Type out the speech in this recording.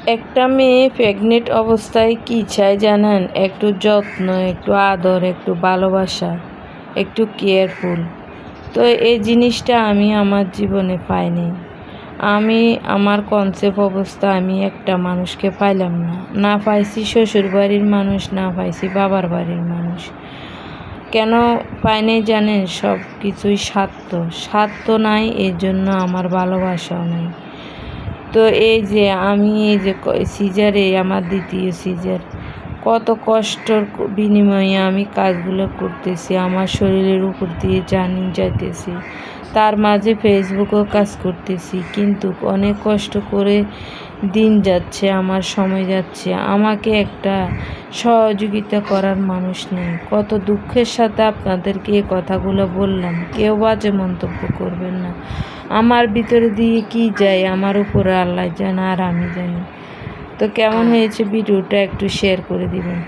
একটা মেয়ে প্রেগনেন্ট অবস্থায় কী চায় জানেন? একটু যত্ন, একটু আদর, একটু ভালোবাসা, একটু কেয়ারফুল। তো এই জিনিসটা আমি আমার জীবনে পাইনি। আমি আমার কনসেপ্ট অবস্থা আমি একটা মানুষকে পাইলাম না। না পাইছি শ্বশুর বাড়ির মানুষ, না পাইছি বাবার বাড়ির মানুষ। কেন পাইনি জানেন? সব কিছুই স্বার্থ নাই, এর জন্য আমার ভালোবাসাও নাই। তো এই যে আমি এই যে সিজারে আমার দ্বিতীয় সিজার, কত কষ্টর বিনিময়ে আমি কাজগুলো করতেছি, আমার শরীরের উপর দিয়ে জানি যাইতেছি, তার মাঝে ফেসবুকেও কাজ করতেছি, কিন্তু অনেক কষ্ট করে দিন যাচ্ছে, আমার সময় যাচ্ছে, আমাকে একটা সহযোগিতা করার মানুষ নেই। কত দুঃখের সাথে আপনাদেরকে এই কথাগুলো বললাম, কেউ বাজে মন্তব্য করবেন না। আমার ভিতরে দিয়ে কি যায় আমার উপরে আল্লাহ জানে আর আমি জানি। তো কেমন হয়েছে ভিডিওটা একটু শেয়ার করে দিবেন।